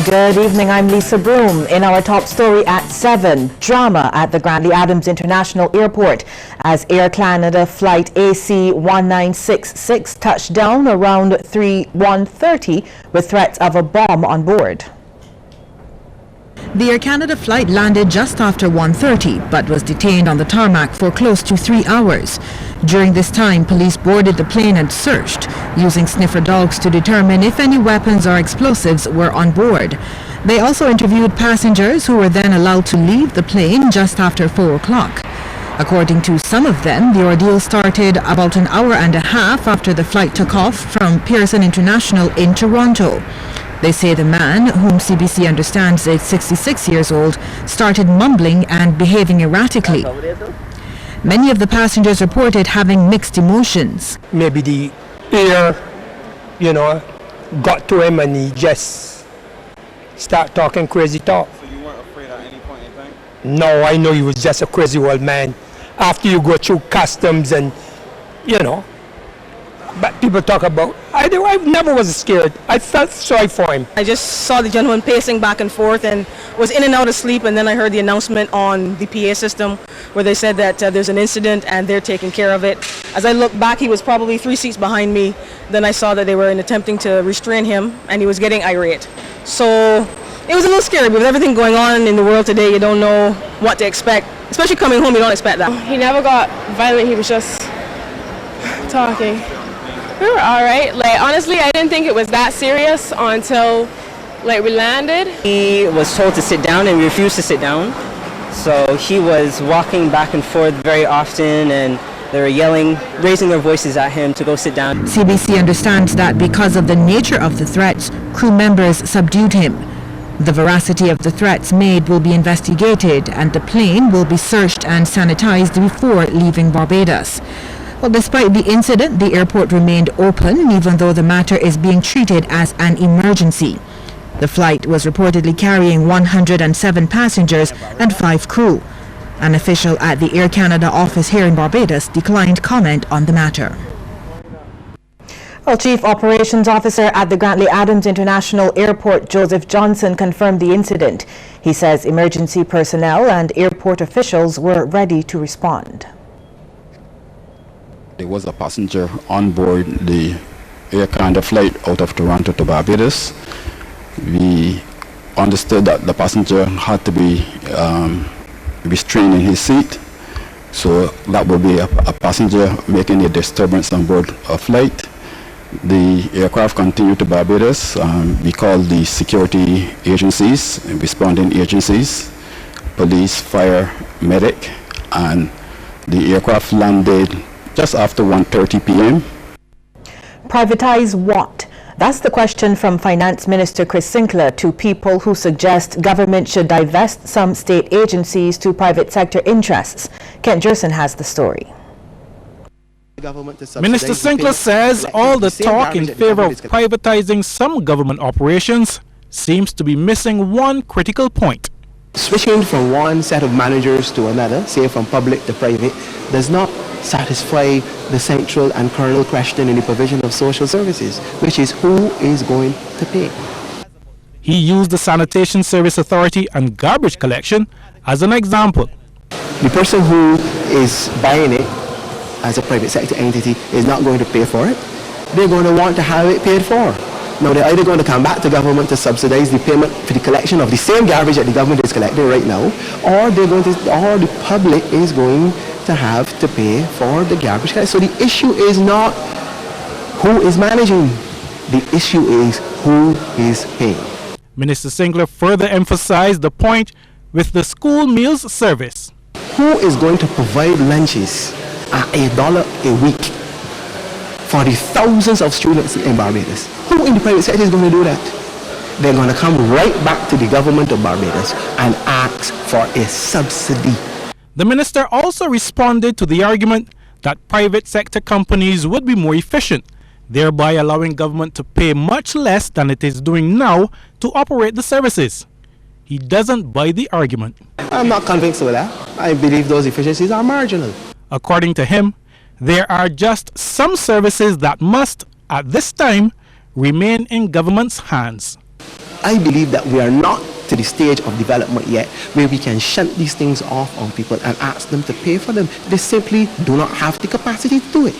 Good evening, I'm Lisa Broom. In our top story at 7, drama at the Grantley Adams International Airport as Air Canada flight AC 1966 touched down around 1:30 with threats of a bomb on board. The Air Canada flight landed just after 1:30 but was detained on the tarmac for close to 3 hours. During this time, police boarded the plane and searched, using sniffer dogs to determine if any weapons or explosives were on board. They also interviewed passengers who were then allowed to leave the plane just after 4 o'clock. According to some of them, the ordeal started about an hour and a half after the flight took off from Pearson International in Toronto. They say the man, whom CBC understands is 66 years old, started mumbling and behaving erratically. Many of the passengers reported having mixed emotions. Maybe the air, got to him and he just started talking crazy talk. So you weren't afraid at any point in time? No, I know he was just a crazy old man. After you go through customs and, but people talk about, I never was scared. I felt sorry for him. I just saw the gentleman pacing back and forth and was in and out of sleep, and then I heard the announcement on the PA system where they said that there's an incident and they're taking care of it. As I looked back, he was probably 3 seats behind me. Then I saw that they were attempting to restrain him and he was getting irate. So it was a little scary, but with everything going on in the world today, you don't know what to expect. Especially coming home, you don't expect that. He never got violent, he was just talking. We were all right. Honestly, I didn't think it was that serious until we landed. He was told to sit down and we refused to sit down. So he was walking back and forth very often and they were yelling, raising their voices at him to go sit down. CBC understands that because of the nature of the threats, crew members subdued him. The veracity of the threats made will be investigated and the plane will be searched and sanitized before leaving Barbados. Well, despite the incident, the airport remained open even though the matter is being treated as an emergency. The flight was reportedly carrying 107 passengers and 5 crew. An official at the Air Canada office here in Barbados declined comment on the matter. Well, Chief Operations Officer at the Grantley Adams International Airport, Joseph Johnson, confirmed the incident. He says emergency personnel and airport officials were ready to respond. There was a passenger on board the Air Canada flight out of Toronto to Barbados. We understood that the passenger had to be restrained in his seat, so that would be a passenger making a disturbance on board a flight. The aircraft continued to Barbados. We called the security agencies, responding agencies, police, fire, medic, and the aircraft landed just after 1:30 p.m. Privatize what? That's the question from Finance Minister Chris Sinclair to people who suggest government should divest some state agencies to private sector interests. Kent Jerson has the story. Minister Sinclair says all the talk in favor of privatizing some government operations seems to be missing one critical point. Switching from one set of managers to another, say from public to private, does not satisfy the central and kernel question in the provision of social services, which is who is going to pay. He used the Sanitation Service Authority and garbage collection as an example. The person who is buying it as a private sector entity is not going to pay for it. They're going to want to have it paid for. Now they're either going to come back to government to subsidize the payment for the collection of the same garbage that the government is collecting right now, or the public is going to have to pay for the garbage collection. So the issue is not who is managing, the issue is who is paying. Minister Sinclair further emphasized the point with the school meals service. Who is going to provide lunches at $1 a week for the thousands of students in Barbados? Who in the private sector is going to do that? They're going to come right back to the government of Barbados and ask for a subsidy. The minister also responded to the argument that private sector companies would be more efficient, thereby allowing government to pay much less than it is doing now to operate the services. He doesn't buy the argument. I'm not convinced of that. I believe those efficiencies are marginal. According to him, there are just some services that must, at this time, remain in government's hands. I believe that we are not to the stage of development yet where we can shunt these things off on people and ask them to pay for them. They simply do not have the capacity to do it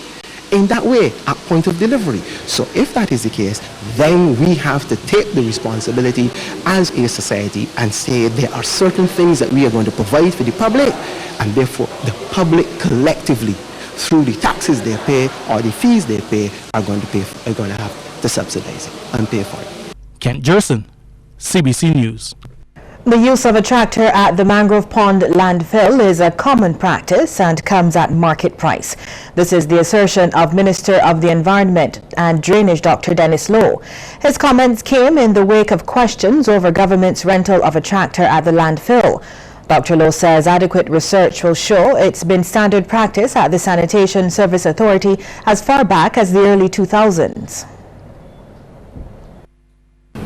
in that way at point of delivery. So if that is the case, then we have to take the responsibility as a society and say there are certain things that we are going to provide for the public, and therefore the public collectively, through the taxes they pay or the fees they pay, are going to have to subsidize it and pay for it. Kent Jerson, CBC News. The use of a tractor at the Mangrove Pond landfill is a common practice and comes at market price. This is the assertion of Minister of the Environment and Drainage Dr. Dennis Lowe. His comments came in the wake of questions over government's rental of a tractor at the landfill. Dr. Lowe says adequate research will show it's been standard practice at the Sanitation Service Authority as far back as the early 2000s.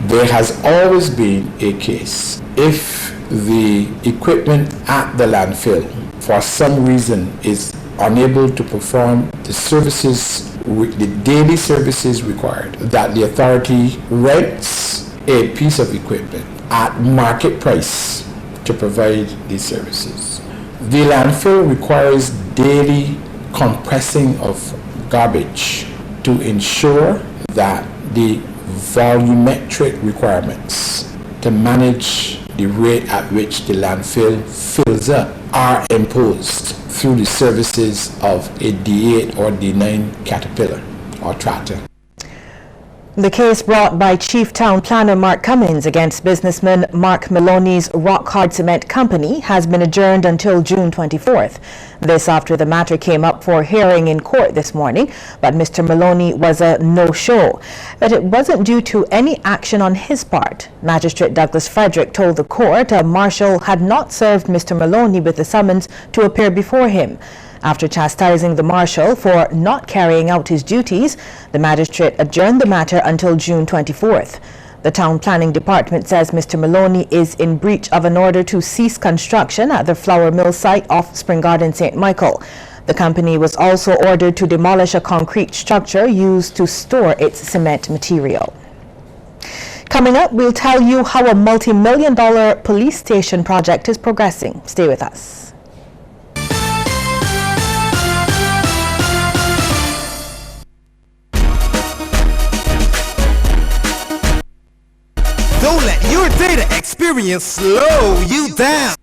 There has always been a case if the equipment at the landfill for some reason is unable to perform the services, the daily services required, that the authority rents a piece of equipment at market price to provide these services. The landfill requires daily compressing of garbage to ensure that the volumetric requirements to manage the rate at which the landfill fills up are imposed through the services of a D8 or D9 Caterpillar or tractor. The case brought by Chief Town Planner Mark Cummins against businessman Mark Maloney's Rock Hard Cement Company has been adjourned until June 24th. This after the matter came up for hearing in court this morning, but Mr. Maloney was a no-show. But it wasn't due to any action on his part. Magistrate Douglas Frederick told the court a marshal had not served Mr. Maloney with the summons to appear before him. After chastising the marshal for not carrying out his duties, the magistrate adjourned the matter until June 24th. The Town Planning Department says Mr. Maloney is in breach of an order to cease construction at the flour mill site off Spring Garden, St. Michael. The company was also ordered to demolish a concrete structure used to store its cement material. Coming up, we'll tell you how a multi-million-dollar police station project is progressing. Stay with us. Don't let your data experience slow you down.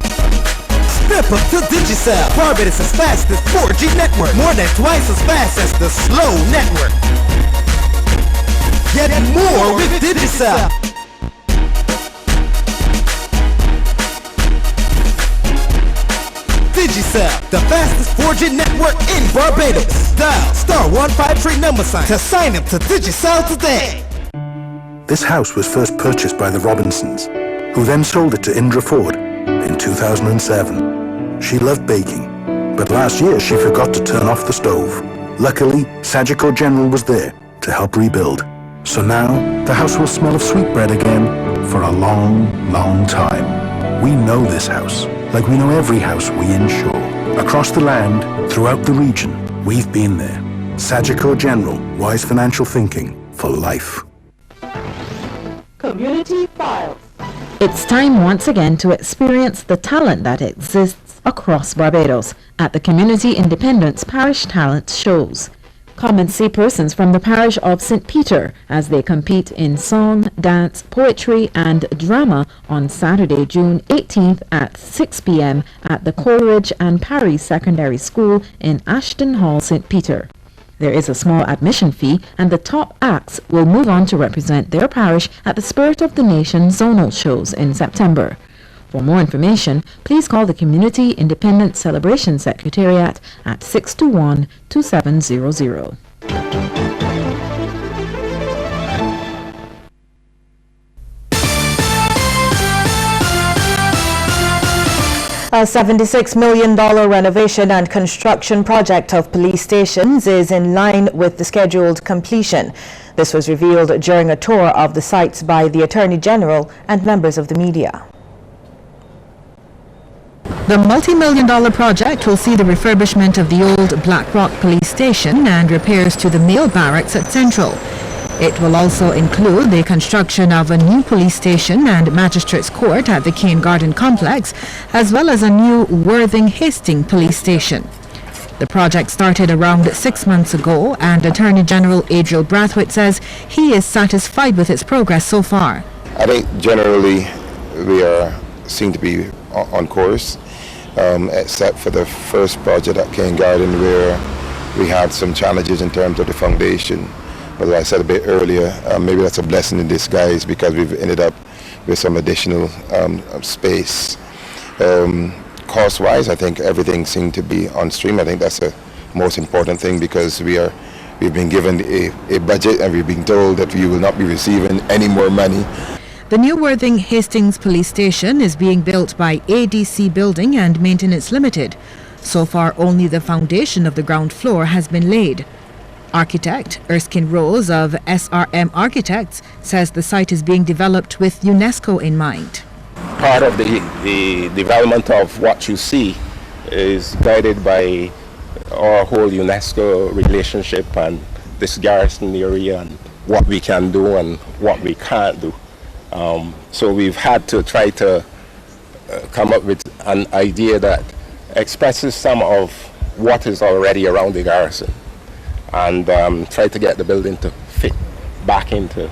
Step up to Digicel, Barbados' fastest 4G network, more than twice as fast as the slow network. Get more with Digicel. Digicel, the fastest 4G network in Barbados. Dial *153# to sign up to Digicel today. This house was first purchased by the Robinsons, who then sold it to Indra Ford in 2007. She loved baking, but last year she forgot to turn off the stove. Luckily, Sagicor General was there to help rebuild. So now, the house will smell of sweetbread again for a long, long time. We know this house, like we know every house we insure. Across the land, throughout the region, we've been there. Sagicor General, wise financial thinking for life. Community Files. It's time once again to experience the talent that exists across Barbados at the Community Independence Parish Talent Shows. Come and see persons from the parish of St. Peter as they compete in song, dance, poetry and drama on Saturday, June 18th at 6 p.m. at the Coleridge and Parry Secondary School in Ashton Hall, St. Peter. There is a small admission fee, and the top acts will move on to represent their parish at the Spirit of the Nation zonal shows in September. For more information, please call the Community Independence Celebration Secretariat at 621-2700. A $76 million renovation and construction project of police stations is in line with the scheduled completion. This was revealed during a tour of the sites by the Attorney General and members of the media. The multi-million-dollar project will see the refurbishment of the old Black Rock police station and repairs to the male barracks at Central. It will also include the construction of a new police station and magistrates court at the Cane Garden complex, as well as a new Worthing Hastings police station. The project started around 6 months ago, and Attorney General Adriel Brathwaite says he is satisfied with its progress so far. I think generally we seem to be on course, except for the first project at Cane Garden, where we had some challenges in terms of the foundation. But as I said a bit earlier, maybe that's a blessing in disguise, because we've ended up with some additional space. Cost-wise, I think everything seemed to be on stream. I think that's the most important thing, because we've been given a budget and we've been told that we will not be receiving any more money. The new Worthing Hastings police station is being built by ADC Building and Maintenance Limited. So far, only the foundation of the ground floor has been laid. Architect Erskine Rose of SRM Architects says the site is being developed with UNESCO in mind. Part of the development of what you see is guided by our whole UNESCO relationship and this garrison area, and what we can do and what we can't do. So we've had to try to come up with an idea that expresses some of what is already around the garrison, and try to get the building to fit back into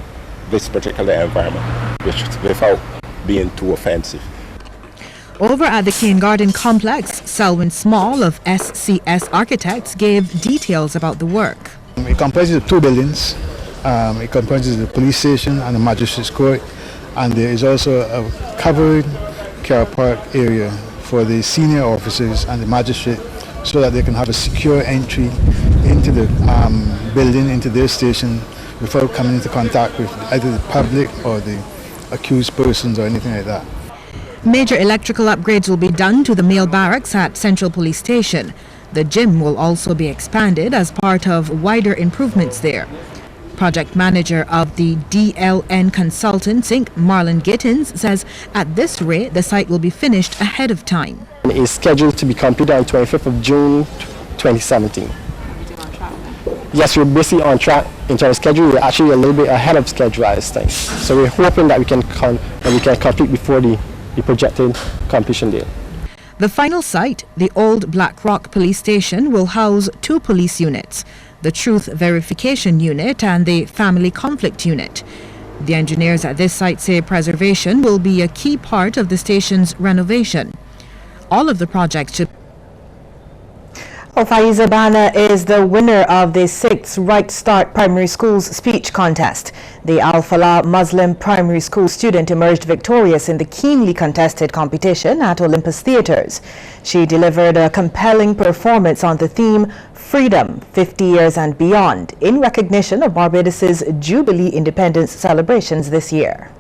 this particular environment, which without being too offensive. Over at the Cane Garden complex, Selwyn Small of SCS Architects gave details about the work. It comprises of 2 buildings. It comprises the police station and the magistrates court, and there is also a covered car park area for the senior officers and the magistrate, so that they can have a secure entry into the building, into their station, without coming into contact with either the public or the accused persons or anything like that. Major electrical upgrades will be done to the male barracks at Central Police Station. The gym will also be expanded as part of wider improvements there. Project manager of the DLN Consultants Inc., Marlon Gittins, says at this rate the site will be finished ahead of time. It is scheduled to be completed on 25th of June 2017. Yes, we're basically on track in terms of schedule. We're actually a little bit ahead of schedule at this time. So we're hoping that we can complete before the projected completion date. The final site, the old Black Rock Police Station, will house 2 police units, the Truth Verification Unit and the Family Conflict Unit. The engineers at this site say preservation will be a key part of the station's renovation. All of the projects should... Faiza Bana is the winner of the 6th Right Start Primary School's speech contest. The Al-Falah Muslim Primary School student emerged victorious in the keenly contested competition at Olympus Theatres. She delivered a compelling performance on the theme Freedom, 50 Years and Beyond, in recognition of Barbados's Jubilee Independence celebrations this year.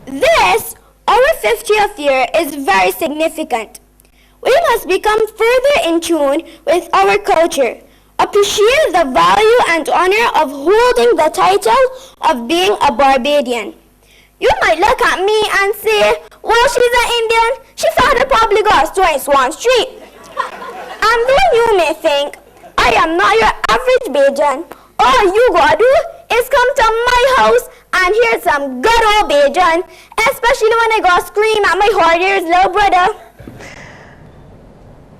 This, our 50th year, is very significant. We must become further in tune with our culture, appreciate the value and honor of holding the title of being a Barbadian. You might look at me and say, well, she's an Indian, she founded probably goes to Swan Street. And though you may think, I am not your average Bajan, all you gotta do is come to my house and hear some good old Bajan, especially when I go scream at my hard-eared little brother.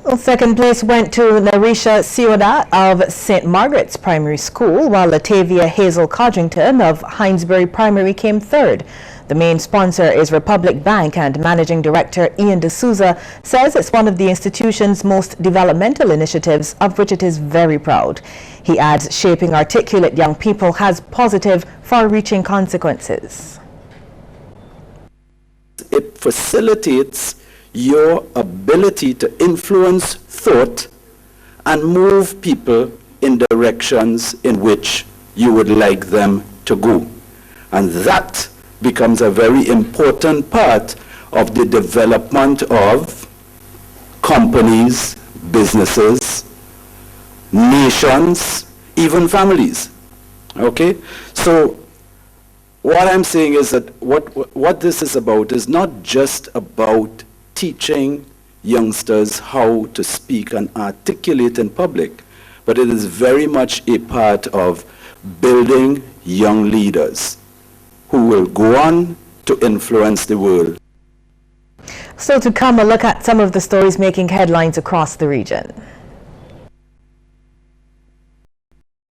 Well, second place went to Narisha Sioda of St. Margaret's Primary School, while Latavia Hazel Codrington of Hinesbury Primary came third. The main sponsor is Republic Bank, and Managing Director Ian D'Souza says it's one of the institution's most developmental initiatives, of which it is very proud. He adds shaping articulate young people has positive, far-reaching consequences. It facilitates your ability to influence thought and move people in directions in which you would like them to go. And that becomes a very important part of the development of companies, businesses, nations, even families. Okay? So what I'm saying is that what this is about is not just about teaching youngsters how to speak and articulate in public, but it is very much a part of building young leaders who will go on to influence the world. So to come, a look at some of the stories making headlines across the region.